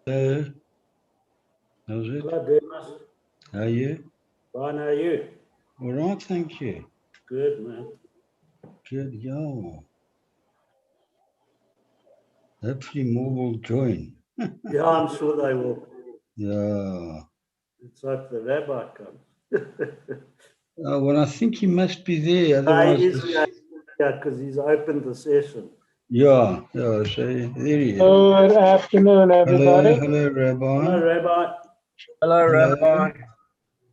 How's it? Hello, Demas. How are you? Fine, how are you? All right, thank you. Good, man. Good, yeah. Hopefully more will join. Yeah, I'm sure they will. Yeah. It's like the rabbi comes. Well, I think he must be there. He Otherwise, is here because he's opened the session. yeah. So there he is. Good afternoon, everybody. Hello, Rabbi. Hello, Rabbi. Hello, Rabbi.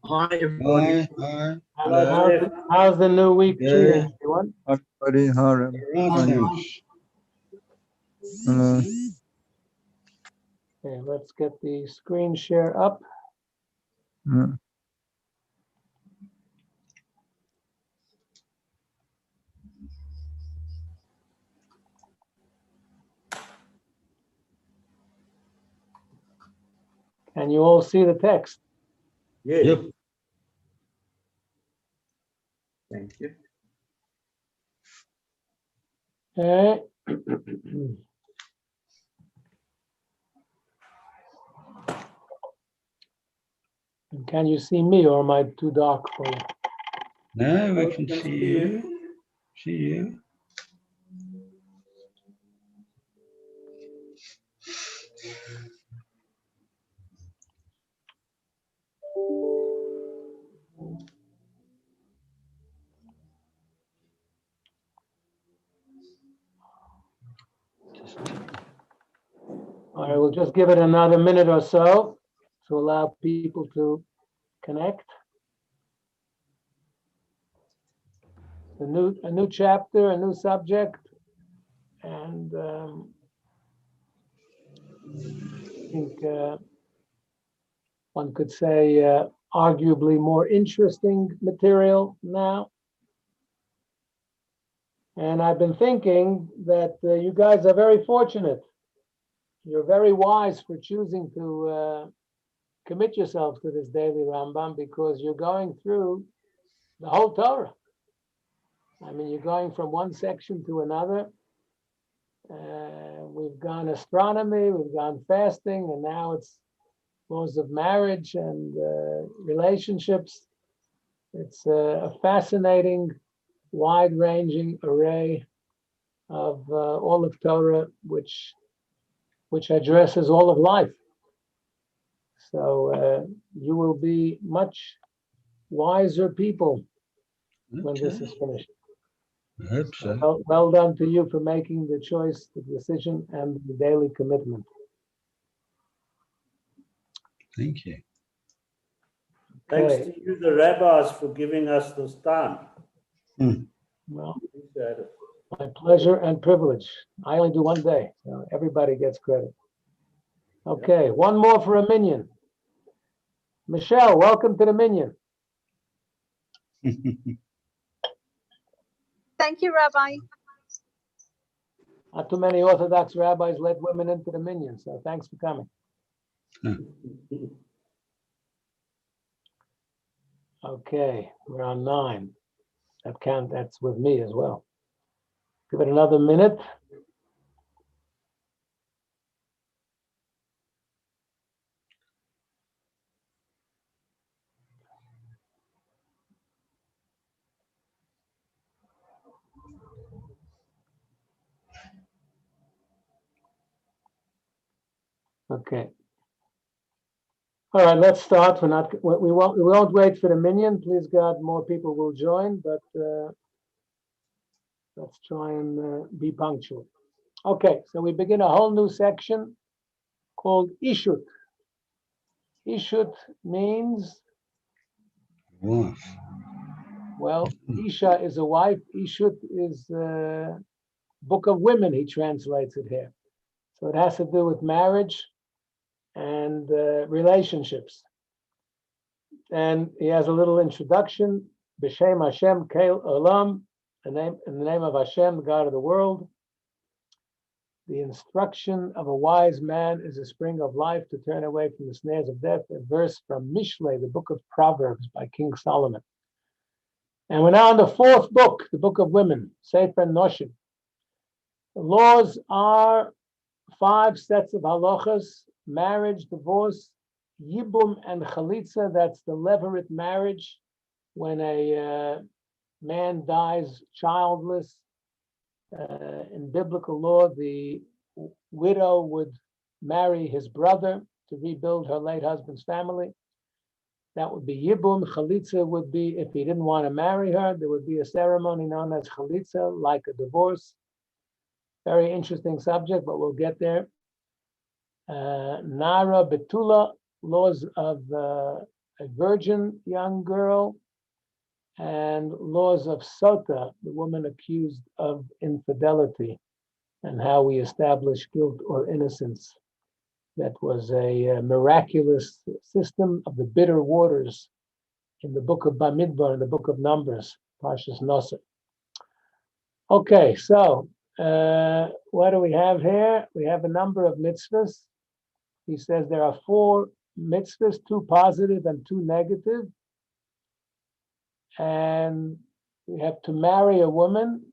Hi, everybody. Hi. Hello, Jeff. How's the new week Yeah. treating everyone? Everybody, hi, Rabbi. Right, thanks. Hello. Okay, let's get the screen share up. Yeah. Can you all see the text? Yes. Yep. Thank you. Okay. And can you see me, or am I too dark for you? No, we can see you. See you. All right, we'll just give it another minute or so to allow people to connect. A new chapter, a new subject, and I think one could say arguably more interesting material now. And I've been thinking that you guys are very fortunate. You're very wise for choosing to commit yourselves to this daily Rambam, because you're going through the whole Torah. I mean, you're going from one section to another. We've gone astronomy, we've gone fasting, and now it's laws of marriage and relationships. It's a fascinating, wide-ranging array of all of Torah, which addresses all of life. So you will be much wiser people when this is finished. I hope so. Well done to you for making the choice, the decision, and the daily commitment. Thank you. Thanks Okay. to you, the rabbis, for giving us this time. Well, Appreciate it. my pleasure and privilege. I only do one day, so everybody gets credit. Okay, one more for a minion. Michelle, welcome to the minion. Thank you, Rabbi. Not too many Orthodox rabbis let women into the minion, so thanks for coming. Okay, we're on 9. That's with me as well. Give it another minute. Okay. All right, let's start. We won't wait for the minion. Please God, more people will join, but let's try and be punctual. Okay, so we begin a whole new section called Ishut. Ishut means, Wife. well, Isha is a wife. Ishut is Book of Women, he translates it here. So it has to do with marriage and relationships. And he has a little introduction. B'Shem Hashem Kel Olam, in the name of Hashem, the God of the world. The instruction of a wise man is a spring of life to turn away from the snares of death. A verse from Mishlei, the book of Proverbs by King Solomon. And we're now in the 4th book, the book of women, Sefer Noshim. The laws are 5 sets of halachas marriage, divorce, yibum and chalitza, that's the levirate marriage, when a man dies childless. In biblical law, the widow would marry his brother to rebuild her late husband's family. That would be yibum. Chalitza would be, if he didn't want to marry her, there would be a ceremony known as chalitza, like a divorce. Very interesting subject, but we'll get there. Nara betula, laws of a virgin young girl, and laws of sota, the woman accused of infidelity, and how we establish guilt or innocence. That was a miraculous system of the bitter waters in the book of Bamidbar, in the book of Numbers, Parshas Noseh. Okay, so what do we have here? We have a number of mitzvahs. He says there are 4 mitzvahs, 2 positive and 2 negative. And we have to marry a woman,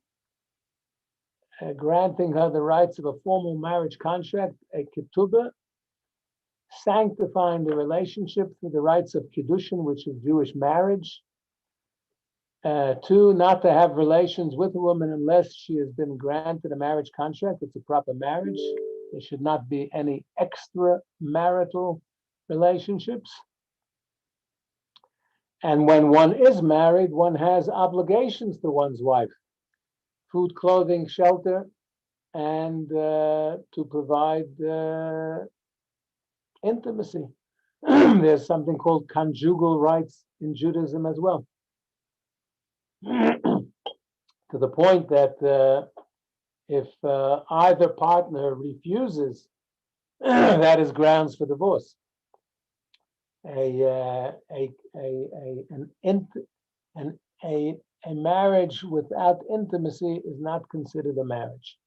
granting her the rights of a formal marriage contract, a ketubah, sanctifying the relationship through the rites of kiddushin, which is Jewish marriage. 2, not to have relations with a woman unless she has been granted a marriage contract. It's a proper marriage. There should not be any extramarital relationships. And when one is married, one has obligations to one's wife: food, clothing, shelter, and to provide intimacy. There's something called conjugal rights in Judaism as well. To the point that if either partner refuses, that is grounds for divorce. A marriage without intimacy is not considered a marriage.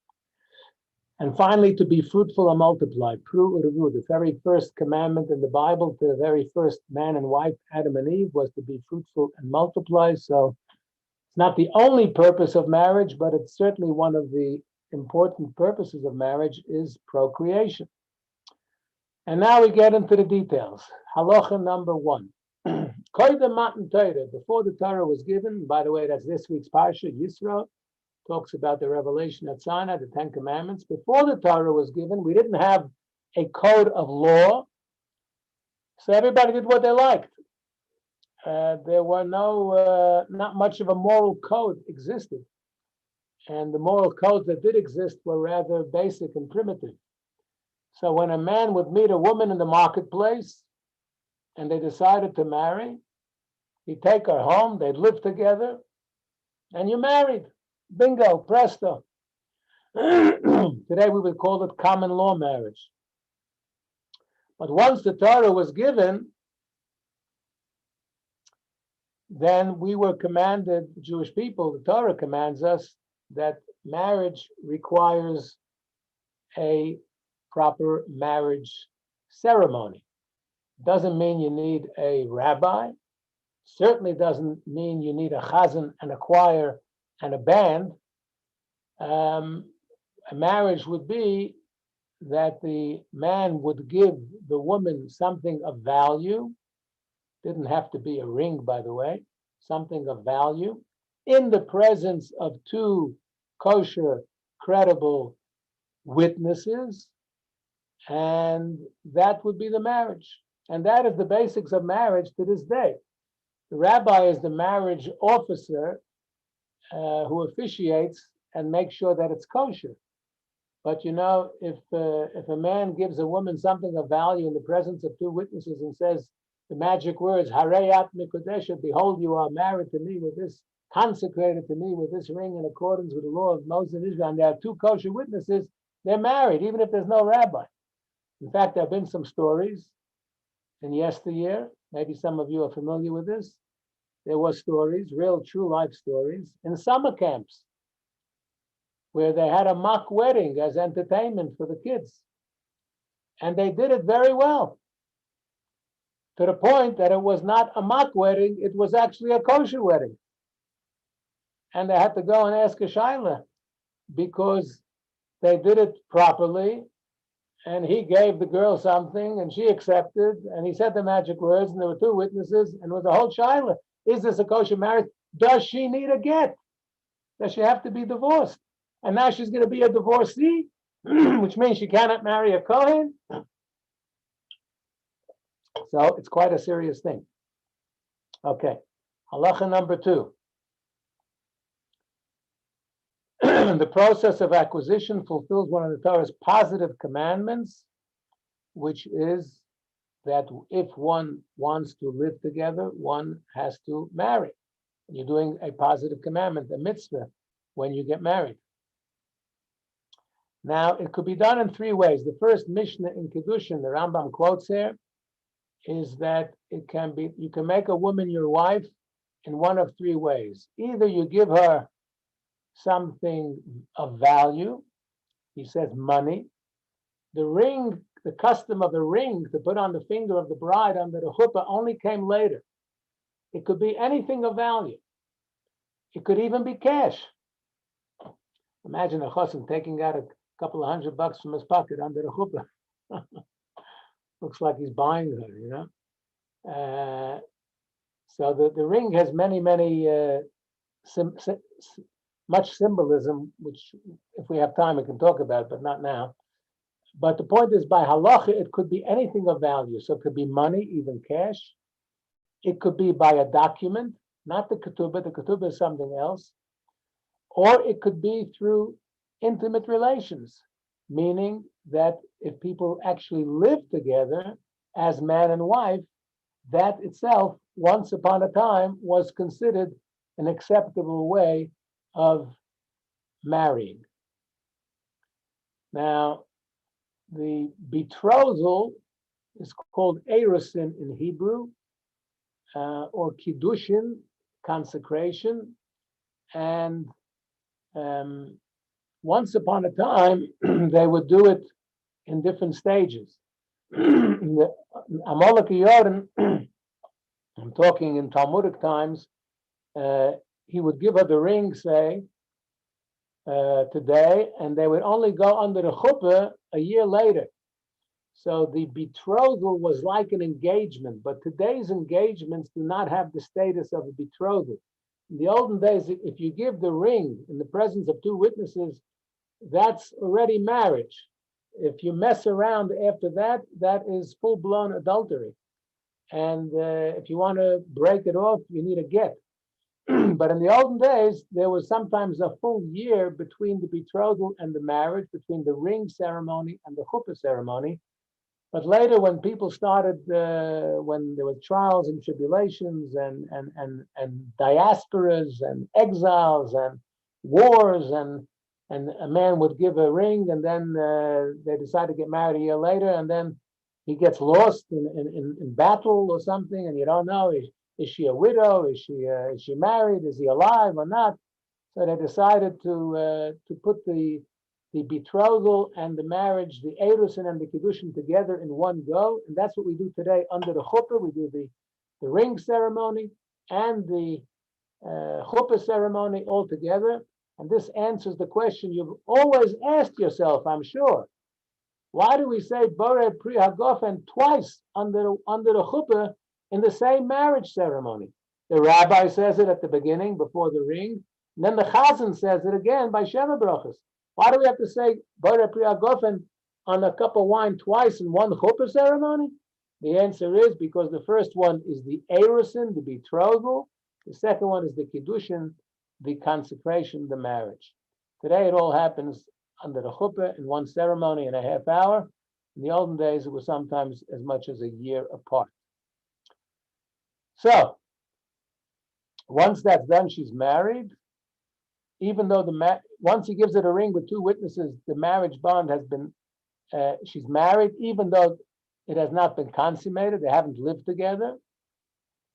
And finally, to be fruitful and multiply. The very first commandment in the Bible to the very first man and wife, Adam and Eve, was to be fruitful and multiply. So it's not the only purpose of marriage, but it's certainly one of the important purposes of marriage is procreation. And now we get into the details. Halacha number 1. Before the Torah was given, by the way, that's this week's Parsha, Yisro, talks about the revelation at Sinai, the 10 Commandments. Before the Torah was given, we didn't have a code of law, so everybody did what they liked. There were not much of a moral code existed. And the moral codes that did exist were rather basic and primitive. So when a man would meet a woman in the marketplace and they decided to marry, he'd take her home, they'd live together, and you're married. Bingo, presto. Today we would call it common law marriage. But once the Torah was given, then we were commanded, Jewish people, the Torah commands us that marriage requires a proper marriage ceremony. Doesn't mean you need a rabbi. Certainly doesn't mean you need a chazan and a choir and a band. A marriage would be that the man would give the woman something of value. Didn't have to be a ring, by the way, something of value, in the presence of 2 kosher, credible witnesses, and that would be the marriage. And that is the basics of marriage to this day. The rabbi is the marriage officer who officiates and makes sure that it's kosher. But you know, if a man gives a woman something of value in the presence of 2 witnesses and says the magic words, Hareyat Mikodesha, behold, you are married to me with this, consecrated to me with this ring in accordance with the law of Moses and Israel, and there are 2 kosher witnesses, they're married, even if there's no rabbi. In fact, there have been some stories in yesteryear, maybe some of you are familiar with this. There were stories, real true life stories, in summer camps, where they had a mock wedding as entertainment for the kids. And they did it very well, to the point that it was not a mock wedding, it was actually a kosher wedding. And they had to go and ask a shaila, because they did it properly, and he gave the girl something, and she accepted, and he said the magic words, and there were two witnesses, and it was a whole shaila. Is this a kosher marriage? Does she need a get? Does she have to be divorced? And now she's going to be a divorcee, which means she cannot marry a Kohen. So it's quite a serious thing. Okay, halacha number 2. The process of acquisition fulfills one of the Torah's positive commandments, which is that if one wants to live together, one has to marry. You're doing a positive commandment, a mitzvah, when you get married. Now, it could be done in 3 ways. The first Mishnah in Kiddushin, the Rambam quotes here, is that it can be, you can make a woman your wife in one of 3 ways. Either you give her something of value, he says money. The ring, the custom of the ring to put on the finger of the bride under the chuppah only came later. It could be anything of value. It could even be cash. Imagine a chassan taking out a couple of $100 from his pocket under the chuppah. Looks like he's buying her, you know. So the ring has many much symbolism, which if we have time we can talk about, but not now. But the point is, by halacha, it could be anything of value. So it could be money, even cash. It could be by a document, not the ketubah. The ketubah is something else. Or it could be through intimate relations, meaning that if people actually live together as man and wife, that itself, once upon a time, was considered an acceptable way of marrying. Now, the betrothal is called erusin in Hebrew, or kiddushin, consecration, and once upon a time they would do it in different stages. The Amalek Yoren, I'm talking in Talmudic times, he would give her the ring, say, today, and they would only go under the chuppah a year later. So the betrothal was like an engagement, but today's engagements do not have the status of a betrothal. In the olden days, if you give the ring in the presence of 2 witnesses, that's already marriage. If you mess around after that, that is full-blown adultery. And if you want to break it off, you need a get. But in the olden days, there was sometimes a full year between the betrothal and the marriage, between the ring ceremony and the chuppah ceremony. But later, when people started, when there were trials and tribulations and diasporas and exiles and wars, and a man would give a ring, and then they decide to get married a year later, and then he gets lost in battle or something, and you don't know, is she a widow? Is she married? Is he alive or not? So they decided to put the betrothal and the marriage, the erusin and the kiddushin together in one go, and that's what we do today under the chuppah. We do the ring ceremony and the chuppah ceremony all together, and this answers the question you've always asked yourself, I'm sure. Why do we say borei pri hagofen twice under the chuppah in the same marriage ceremony? The rabbi says it at the beginning before the ring, and then the chazan says it again by Sheva Brachos. Why do we have to say borei pri hagofen on a cup of wine twice in one chuppah ceremony? The answer is because the first one is the erusin, the betrothal. The second one is the kiddushin, the consecration, the marriage. Today it all happens under the chuppah in one ceremony in a half hour. In the olden days, it was sometimes as much as a year apart. So, once that's done, she's married. Even though once he gives her a ring with 2 witnesses, the marriage bond has been, she's married, even though it has not been consummated, they haven't lived together.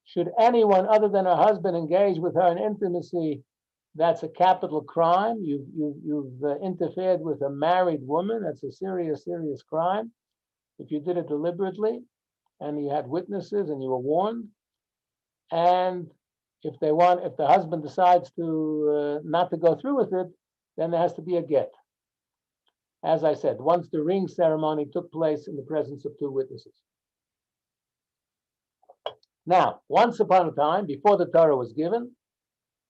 Should anyone other than her husband engage with her in intimacy, that's a capital crime. You've interfered with a married woman. That's a serious crime. If you did it deliberately, and you had witnesses, and you were warned, and if the husband decides to not to go through with it, then there has to be a get. As I said, once the ring ceremony took place in the presence of two witnesses. Now, once upon a time, before the Torah was given,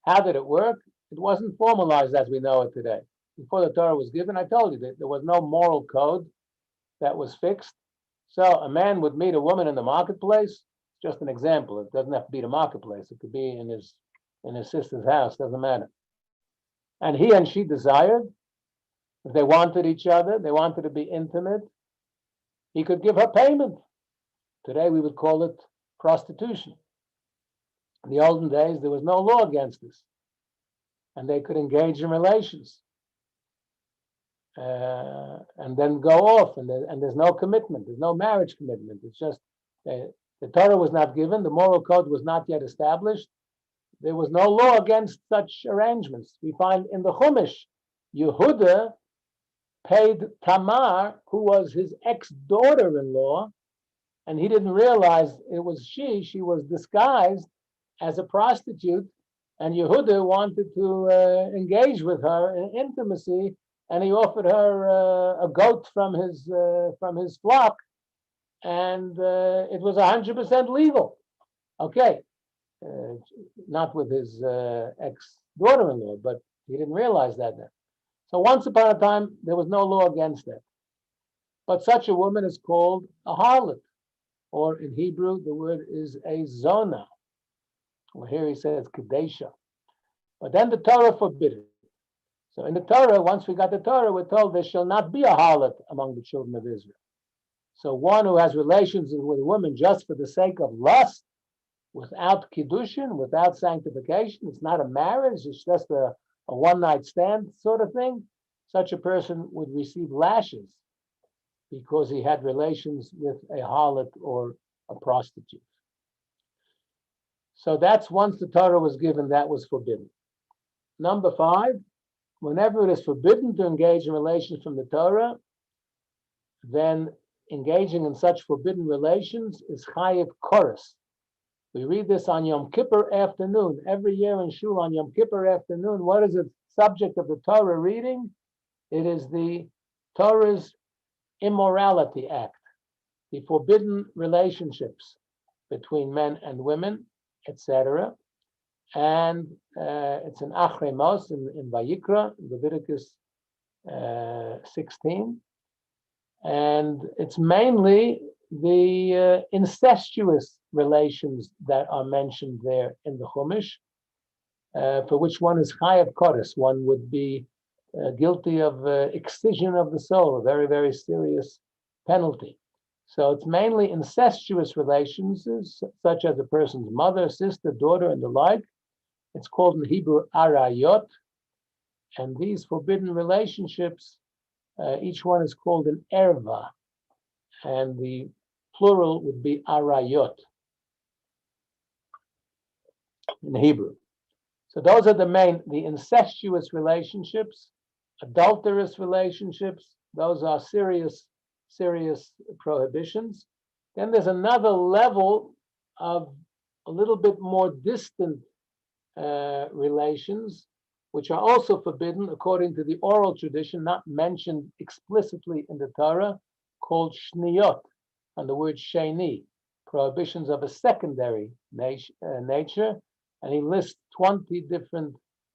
how did it work? It wasn't formalized as we know it today. Before the Torah was given, I told you that there was no moral code that was fixed. So a man would meet a woman in the marketplace. Just an example. It doesn't have to be the marketplace. It could be in his sister's house. Doesn't matter. And he and she desired, if they wanted each other, they wanted to be intimate, he could give her payment. Today we would call it prostitution. In the olden days, there was no law against this. And they could engage in relations. And then go off, and there's no commitment. There's no marriage commitment. It's just the Torah was not given. The moral code was not yet established. There was no law against such arrangements. We find in the Chumash, Yehuda paid Tamar, who was his ex-daughter-in-law, and he didn't realize it was she. She was disguised as a prostitute, and Yehuda wanted to engage with her in intimacy, and he offered her a goat from his flock, and it was 100% legal. Okay, not with his ex-daughter-in-law, but he didn't realize that then. So once upon a time, there was no law against that. But such a woman is called a harlot, or in Hebrew, the word is a zona. Well, here he says kadesha. But then the Torah forbid it. So in the Torah, once we got the Torah, we're told there shall not be a harlot among the children of Israel. So one who has relations with a woman just for the sake of lust, without kiddushin, without sanctification, it's not a marriage, it's just a one-night stand sort of thing, such a person would receive lashes because he had relations with a harlot or a prostitute. So that's once the Torah was given, that was forbidden. Number 5, whenever it is forbidden to engage in relations from the Torah, then engaging in such forbidden relations is chayiv koros. We read this on Yom Kippur afternoon. Every year in Shul on Yom Kippur afternoon, what is the subject of the Torah reading? It is the Torah's immorality act, the forbidden relationships between men and women, etc. And it's in Achrei Mos, in Vayikra, Leviticus 16. And it's mainly the incestuous relations that are mentioned there in the Chumash, for which one is chayav koros. One would be guilty of excision of the soul, a very, very serious penalty. So it's mainly incestuous relations, such as a person's mother, sister, daughter, and the like. It's called in Hebrew arayot. And these forbidden relationships, each one is called an erva, and the plural would be arayot in Hebrew. So those are the incestuous relationships, adulterous relationships. Those are serious prohibitions. Then there's another level of a little bit more distant relations, which are also forbidden according to the oral tradition, not mentioned explicitly in the Torah, called shniyot, and the word sheni, prohibitions of a secondary nature. And he lists 20 different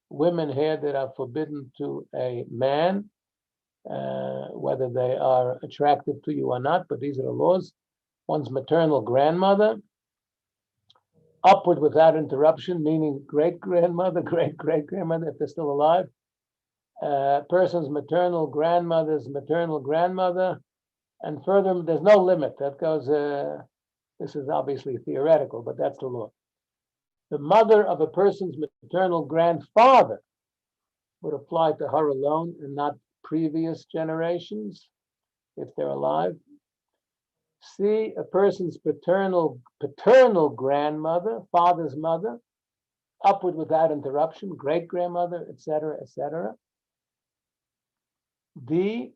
women here that are forbidden to a man, whether they are attractive to you or not, but these are the laws. One's maternal grandmother, upward without interruption, meaning great-grandmother, great-great-grandmother, if they're still alive. Person's maternal grandmother's maternal grandmother, and further, there's no limit. That goes, this is obviously theoretical, but that's the law. The mother of a person's maternal grandfather would apply to her alone and not previous generations, if they're alive. C, a person's paternal grandmother, father's mother, upward without interruption, great-grandmother, etc., etc. D,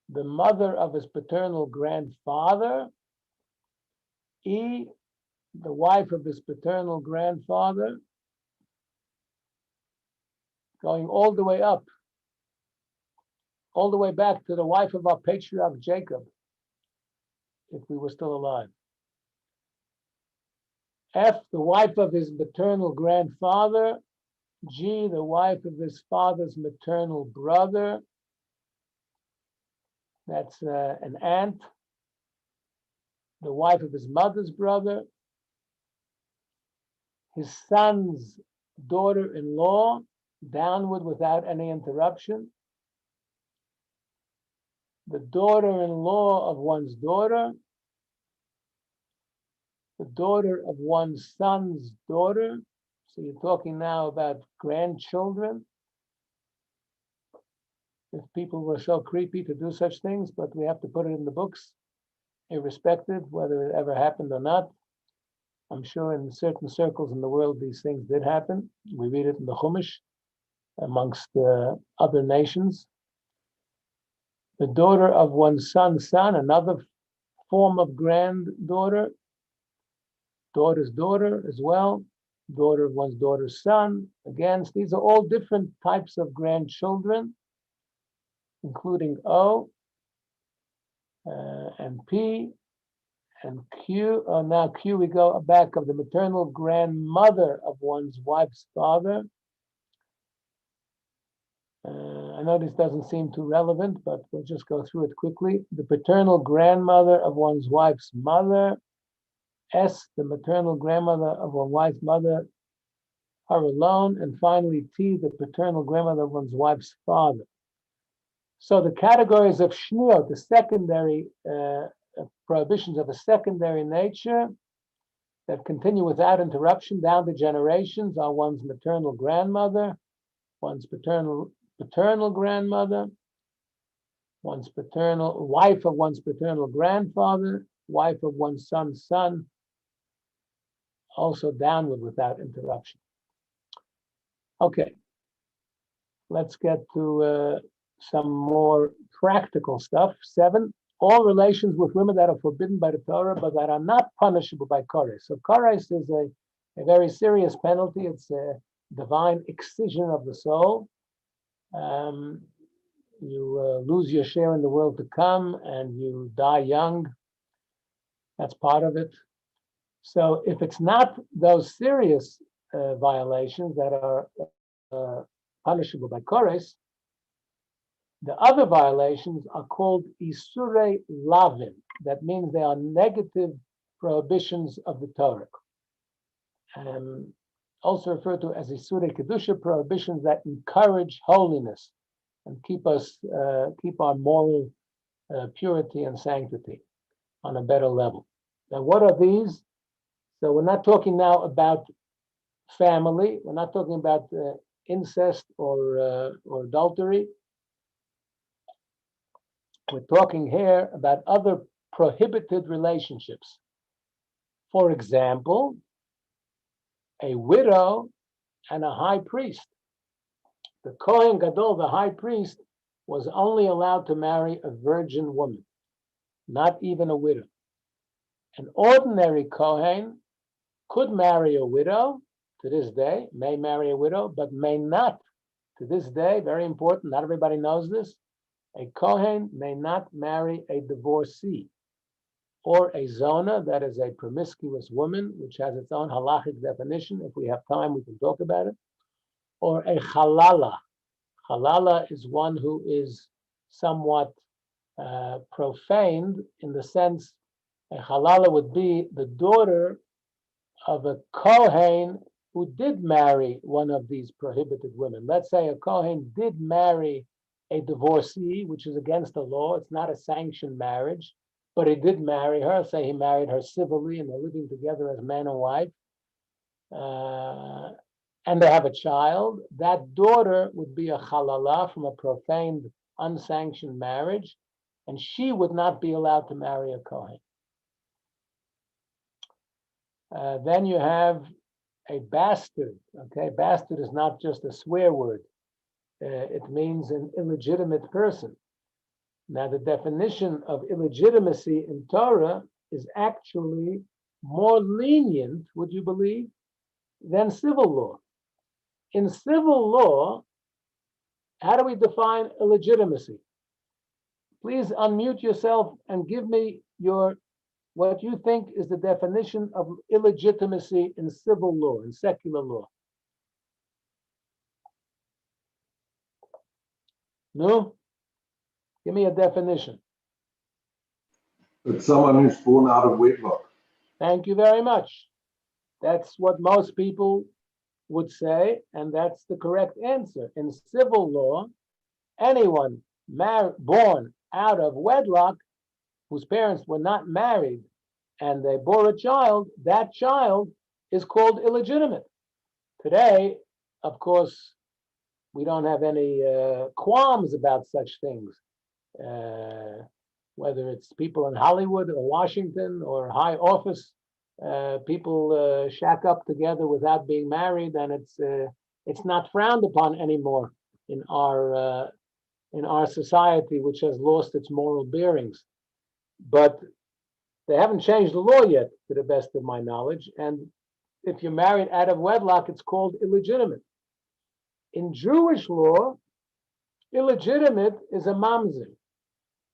the mother of his paternal grandfather. E, the wife of his paternal grandfather, going all the way up all the way back to the wife of our patriarch Jacob, if we were still alive. F, the wife of his maternal grandfather. G, the wife of his father's maternal brother. That's an aunt. The wife of his mother's brother. His son's daughter-in-law, downward without any interruption. The daughter-in-law of one's daughter. The daughter of one's son's daughter. So you're talking now about grandchildren. If people were so creepy to do such things, but we have to put it in the books, irrespective whether it ever happened or not. I'm sure in certain circles in the world these things did happen. We read it in the Chumash amongst other nations. The daughter of one's son's son, another form of granddaughter. Daughter's daughter as well. Daughter of one's daughter's son. Again, these are all different types of grandchildren, including O and P and Q. Now Q, we go back of the maternal grandmother of one's wife's father. I know this doesn't seem too relevant, but we'll just go through it quickly. The paternal grandmother of one's wife's mother. S, the maternal grandmother of one's wife's mother, her alone. And finally, T, the paternal grandmother of one's wife's father. So the categories of shniot, the secondary prohibitions of a secondary nature that continue without interruption down the generations, are one's maternal grandmother, one's paternal grandmother, one's paternal wife of one's paternal grandfather, wife of one's son's son, also downward without interruption. Okay, let's get to some more practical stuff. 7, all relations with women that are forbidden by the Torah, but that are not punishable by Kores. So Kores is a very serious penalty. It's a divine excision of the soul. You lose your share in the world to come, and you die young. That's part of it. So if it's not those serious violations that are punishable by Kores, the other violations are called Isurei Lavin. That means they are negative prohibitions of the Torah. Also referred to as Isurei Kedusha, prohibitions that encourage holiness and keep our moral purity and sanctity on a better level. Now, what are these? So we're not talking now about family. We're not talking about incest or adultery. We're talking here about other prohibited relationships. For example, a widow and a high priest. The Kohen Gadol, the high priest, was only allowed to marry a virgin woman, not even a widow. An ordinary Kohen could marry a widow to this day, may marry a widow, but may not to this day. Very important, not everybody knows this. A Kohen may not marry a divorcee or a zona, that is a promiscuous woman, which has its own halachic definition. If we have time, we can talk about it. Or a halala. Halala is one who is somewhat profaned, in the sense a halala would be the daughter of a Kohen who did marry one of these prohibited women. Let's say a Kohen did marry a divorcee, which is against the law. It's not a sanctioned marriage, but he did marry her. Say he married her civilly and they're living together as man and wife. And they have a child. That daughter would be a halala from a profaned, unsanctioned marriage, and she would not be allowed to marry a Kohen. Then you have a bastard. Okay, bastard is not just a swear word. It means an illegitimate person. Now, the definition of illegitimacy in Torah is actually more lenient, would you believe, than civil law. In civil law, how do we define illegitimacy? Please unmute yourself and give me what you think is the definition of illegitimacy in civil law, in secular law. No? Give me a definition. It's someone who's born out of wedlock. Thank you very much. That's what most people would say, and that's the correct answer. In civil law, anyone born out of wedlock, whose parents were not married, and they bore a child, that child is called illegitimate. Today, of course, we don't have any qualms about such things. Whether it's people in Hollywood or Washington or high office, people shack up together without being married, and it's not frowned upon anymore in our society, which has lost its moral bearings. But they haven't changed the law yet, to the best of my knowledge. And if you're married out of wedlock, it's called illegitimate. In Jewish law, illegitimate is a mamzer,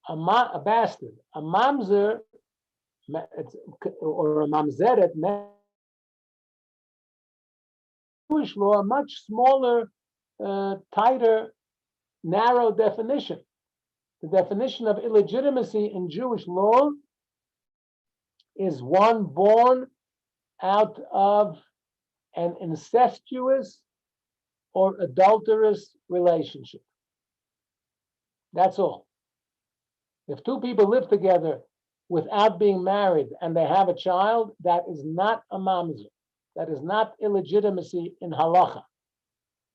a bastard. A mamzer, or a mamzeret, Jewish law, a much smaller, tighter, narrow definition. The definition of illegitimacy in Jewish law is one born out of an incestuous or adulterous relationship. That's all. If two people live together without being married and they have a child, that is not a mamzer. That is not illegitimacy in halacha.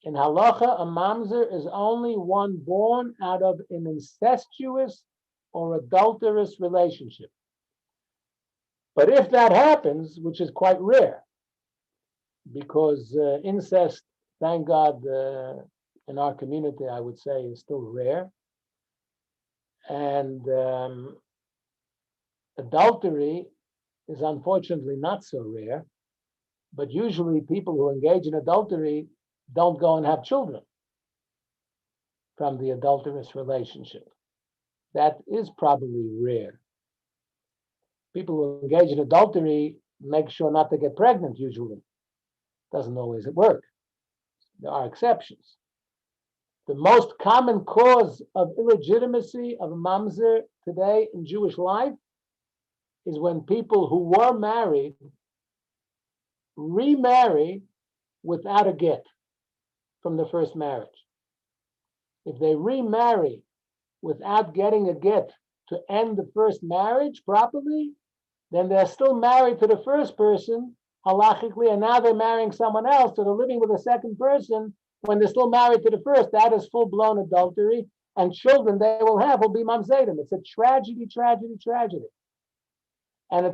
In halacha, a mamzer is only one born out of an incestuous or adulterous relationship. But if that happens, which is quite rare, because incest, thank God, in our community, I would say, is still rare. And adultery is unfortunately not so rare. But usually people who engage in adultery don't go and have children from the adulterous relationship. That is probably rare. People who engage in adultery make sure not to get pregnant usually. Doesn't always work. There are exceptions. The most common cause of illegitimacy of a mamzer today in Jewish life is when people who were married remarry without a get from the first marriage. If they remarry without getting a get to end the first marriage properly, then they're still married to the first person halachically, and now they're marrying someone else, so they're living with a second person when they're still married to the first. That is full-blown adultery, and children they will have will be mamzedim. It's a tragedy, tragedy, tragedy. And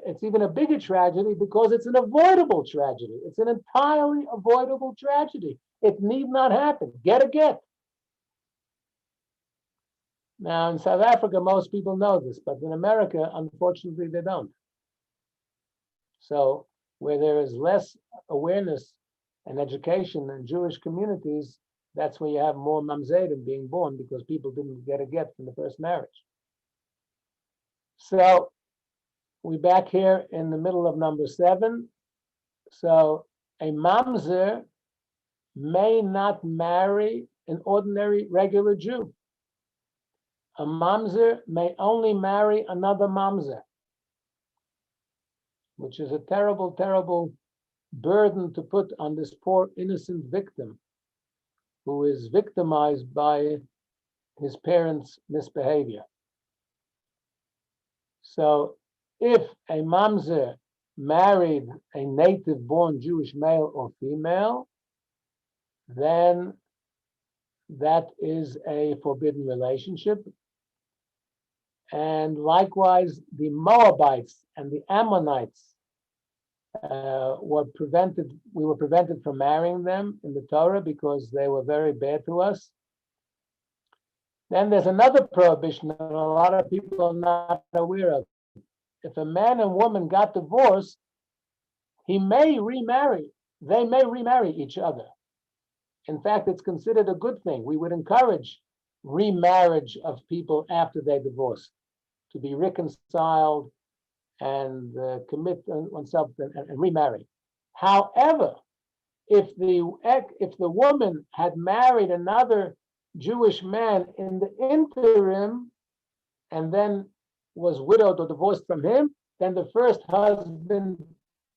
it's even a bigger tragedy because it's an avoidable tragedy. It's an entirely avoidable tragedy. It need not happen. Get a get. Now, in South Africa, most people know this, but in America, unfortunately, they don't. So, where there is less awareness and education in Jewish communities, that's where you have more mamzedim being born because people didn't get a get from the first marriage. So, we're back here in the middle of number 7. So, a mamzer may not marry an ordinary regular Jew. A mamzer may only marry another mamzer, which is a terrible, terrible burden to put on this poor innocent victim who is victimized by his parents' misbehavior. So if a mamzer married a native-born Jewish male or female, then that is a forbidden relationship. And likewise, the Moabites and the Ammonites we were prevented from marrying them in the Torah because they were very bad to us. Then there's another prohibition that a lot of people are not aware of. If a man and woman got divorced, they may remarry each other. In fact, it's considered a good thing. We would encourage remarriage of people after they divorce, to be reconciled and commit oneself and remarry. However, if the woman had married another Jewish man in the interim and then was widowed or divorced from him, then the first husband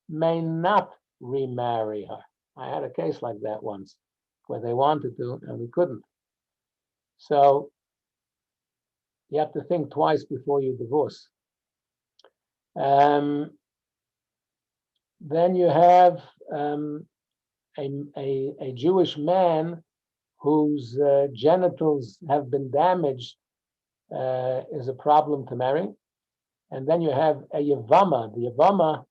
may not remarry her. I had a case like that once where they wanted to and we couldn't. So you have to think twice before you divorce. Then you have a Jewish man whose genitals have been damaged is a problem to marry. And then you have a Yavama. The Yavama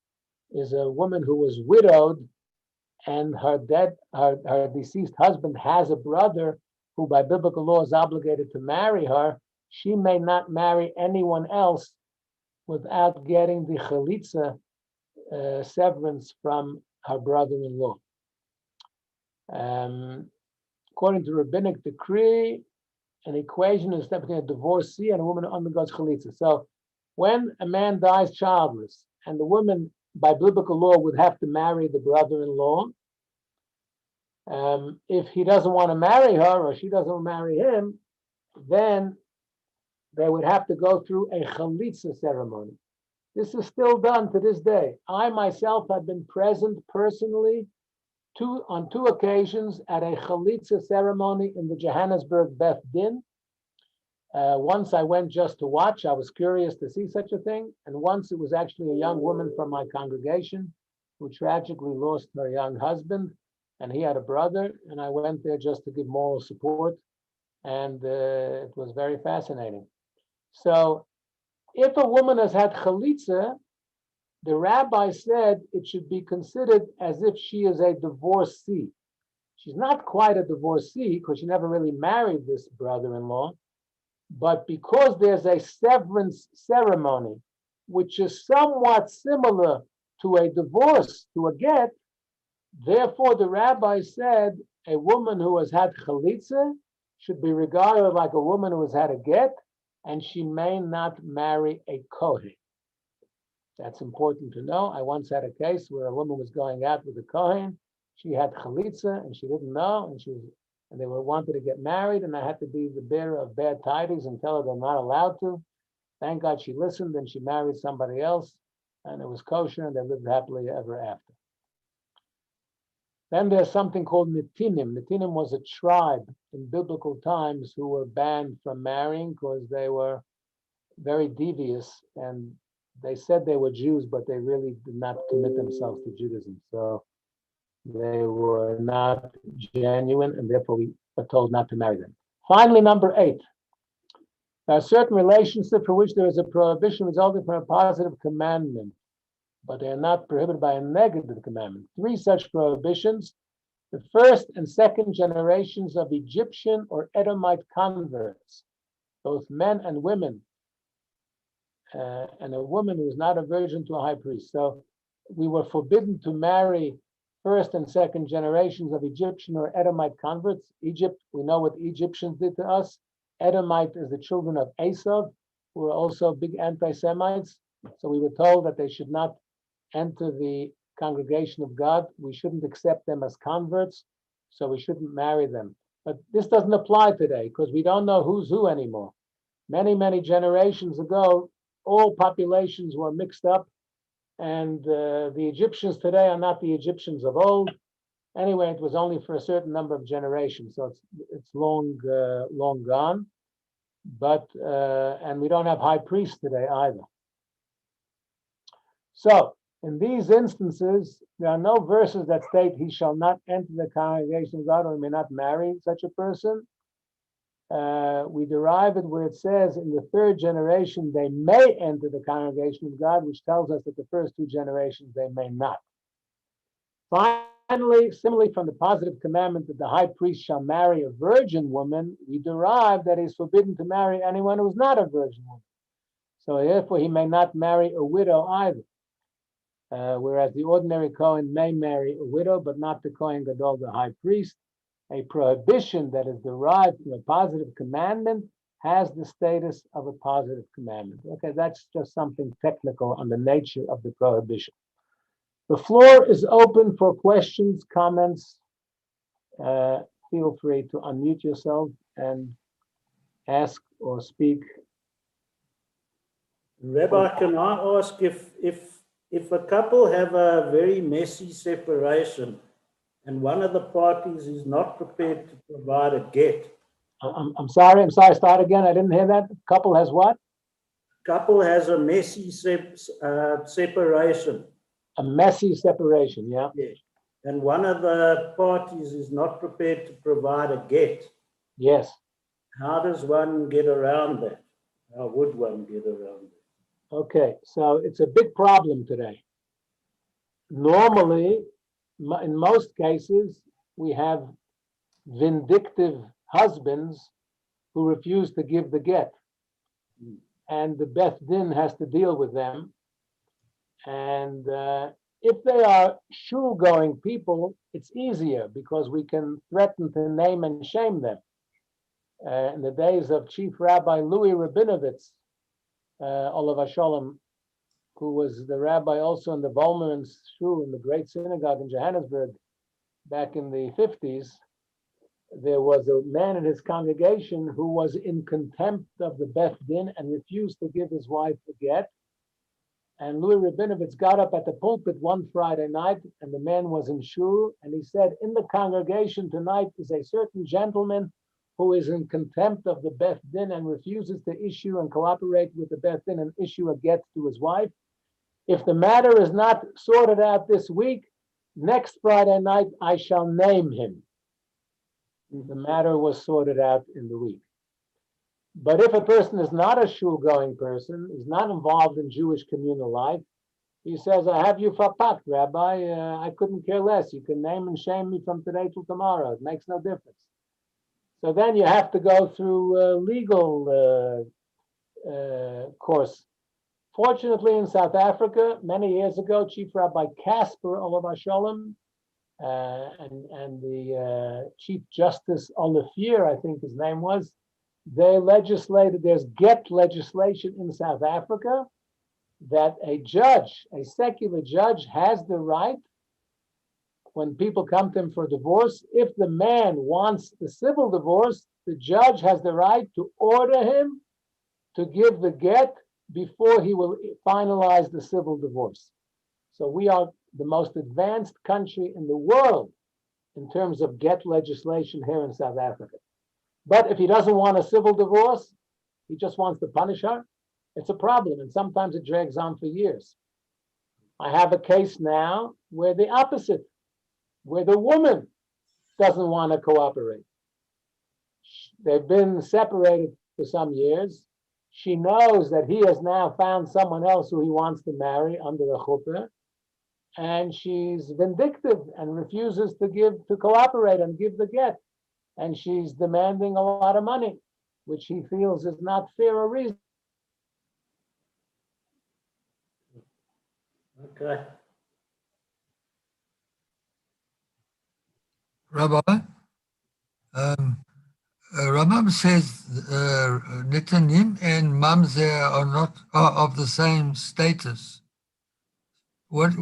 is a woman who was widowed and her deceased husband has a brother who by biblical law is obligated to marry her. She may not marry anyone else without getting the chalitza severance from her brother-in-law. According to rabbinic decree, an equation is between a divorcee and a woman who undergoes chalitza. So when a man dies childless and the woman by biblical law would have to marry the brother-in-law, if he doesn't want to marry her or she doesn't marry him, then they would have to go through a chalitza ceremony. This is still done to this day. I myself have been present personally on two occasions at a chalitza ceremony in the Johannesburg Beth Din. Once I went just to watch. I was curious to see such a thing. And once it was actually a young woman from my congregation who tragically lost her young husband, and he had a brother, and I went there just to give moral support, and it was very fascinating. So if a woman has had chalitza, the rabbi said it should be considered as if she is a divorcee. She's not quite a divorcee because she never really married this brother-in-law, but because there's a severance ceremony, which is somewhat similar to a divorce, to a get, therefore the rabbi said a woman who has had chalitza should be regarded like a woman who has had a get, and she may not marry a kohen. That's important to know. I once had a case where a woman was going out with a kohen. She had chalitza and she didn't know, and they wanted to get married, and I had to be the bearer of bad tidings and tell her they're not allowed to. Thank God she listened and she married somebody else, and it was kosher, and they lived happily ever after. Then there's something called Netinim. Netinim was a tribe in biblical times who were banned from marrying because they were very devious, and they said they were Jews, but they really did not commit themselves to Judaism. So they were not genuine, and therefore we were told not to marry them. Finally, number 8. There are certain relationships for which there is a prohibition resulting from a positive commandment, but they are not prohibited by a negative commandment. 3 such prohibitions: the first and second generations of Egyptian or Edomite converts, both men and women, and a woman who is not a virgin to a high priest. So we were forbidden to marry first and second generations of Egyptian or Edomite converts. Egypt, we know what the Egyptians did to us. Edomite is the children of Esau, who were also big anti-Semites. So we were told that they should not enter the congregation of God. We shouldn't accept them as converts, so we shouldn't marry them. But this doesn't apply today because we don't know who's who anymore. Many, many generations ago, all populations were mixed up, and the Egyptians today are not the Egyptians of old. Anyway, it was only for a certain number of generations, so it's long gone. But and we don't have high priests today either. So in these instances, there are no verses that state he shall not enter the congregation of God or he may not marry such a person. We derive it where it says in the 3rd generation they may enter the congregation of God, which tells us that the first 2 generations they may not. Finally, similarly from the positive commandment that the high priest shall marry a virgin woman, we derive that he's forbidden to marry anyone who's not a virgin woman. So therefore he may not marry a widow either. Whereas the ordinary Kohen may marry a widow, but not the Kohen Gadol, the high priest. A prohibition that is derived from a positive commandment has the status of a positive commandment. Okay, that's just something technical on the nature of the prohibition. The floor is open for questions, comments. Feel free to unmute yourself and ask or speak. Rabbi, can I ask if a couple have a very messy separation and one of the parties is not prepared to provide a get? I'm sorry, start again. I didn't hear that. Couple has what? Couple has a messy separation. A messy separation, yeah. Yeah. And one of the parties is not prepared to provide a get. Yes. How does one get around that? How would one get around it? Okay, so it's a big problem today. Normally, in most cases, we have vindictive husbands who refuse to give the get. And the Beth Din has to deal with them. And if they are shul-going people, it's easier because we can threaten to name and shame them. In the days of Chief Rabbi Louis Rabinovitz, Olav Shalom, who was the rabbi also in the Volmerans shul in the great synagogue in Johannesburg back in the 50s, there was a man in his congregation who was in contempt of the Beth Din and refused to give his wife a get. And Louis Rabinovitz got up at the pulpit one Friday night, and the man was in shul, and he said, in the congregation tonight is a certain gentleman who is in contempt of the Beth Din and refuses to issue and cooperate with the Beth Din and issue a get to his wife. If the matter is not sorted out this week, next Friday night I shall name him. The matter was sorted out in the week. But if a person is not a shul-going person, is not involved in Jewish communal life, he says, I have you for Rabbi. I couldn't care less. You can name and shame me from today till tomorrow. It makes no difference. So then you have to go through a legal course. Fortunately, in South Africa, many years ago, Chief Rabbi Casper Olav Shalom and the Chief Justice Olivier, I think his name was, they legislated, there's get legislation in South Africa that a judge, a secular judge, has the right, when people come to him for divorce, if the man wants the civil divorce, the judge has the right to order him to give the get before he will finalize the civil divorce. So we are the most advanced country in the world in terms of get legislation here in South Africa. But if he doesn't want a civil divorce, he just wants to punish her, it's a problem. And sometimes it drags on for years. I have a case now where the opposite, where the woman doesn't want to cooperate. They've been separated for some years. She knows that he has now found someone else who he wants to marry under a chuppah, and she's vindictive and refuses to cooperate and give the get. And she's demanding a lot of money, which he feels is not fair or reasonable. Okay. Rabbi, Rambam says Netanim and Mamzer are of the same status.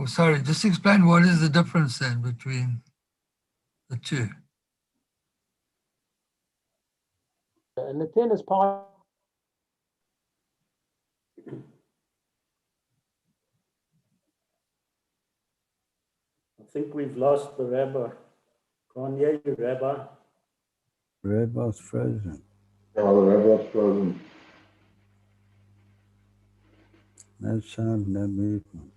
Sorry, just explain what is the difference then between the two. And the tin is part. I think we've lost the rabbi. Can't hear you, Rabbi. Rabbi's frozen. Oh, the rabbi's frozen. No sound, no movement.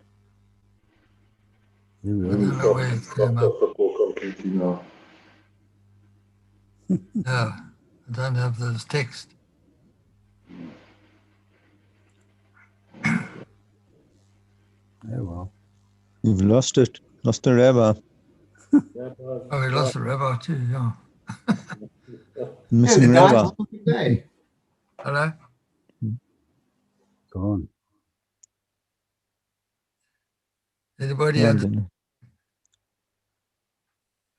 Here we I are. don't know where it came up. Football completely now. No, I don't have this text. Oh well. You've lost it. Lost the rabbi. Oh, we lost the rabbi too, yeah. Missing rabbi. Today. Hello? Gone. Anybody Yeah, I else? don't know.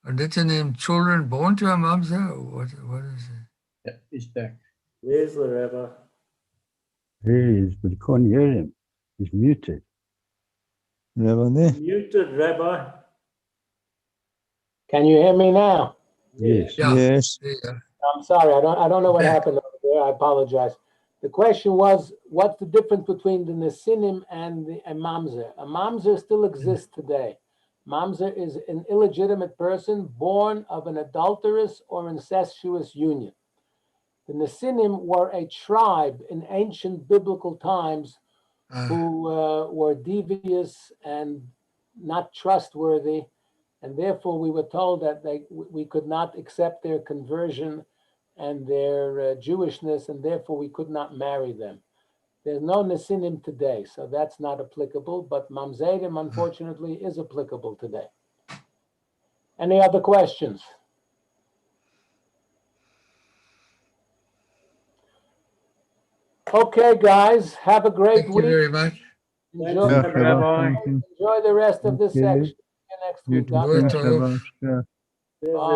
Are Netanim children born to a mamzer? Or what is it? Yeah, he's back. Where's the rabbi? There he is, but you can't hear him. He's muted. Rabbi there? Muted, Rabbi. Can you hear me now? Yes. Yeah. Yes. Yeah. I'm sorry, I don't know what Yeah. happened over there. I apologize. The question was, what's the difference between the Nesinim and the Mamzer? A Mamzer still exists today. Mamzer is an illegitimate person born of an adulterous or incestuous union. The Nesinim were a tribe in ancient biblical times who were devious and not trustworthy, and therefore we were told that we could not accept their conversion and their Jewishness, and therefore we could not marry them. There's no Nesinim today, so that's not applicable, but Mamzerim, unfortunately, is applicable today. Any other questions? Okay, guys, have a great Thank you week. very much. Enjoy, Yeah, Rabbi. Rabbi, thank you. enjoy the rest of this Okay. section. See you next You week. too, God Enjoy bless. it, Shabbat. Tov. Yeah. There's Bye.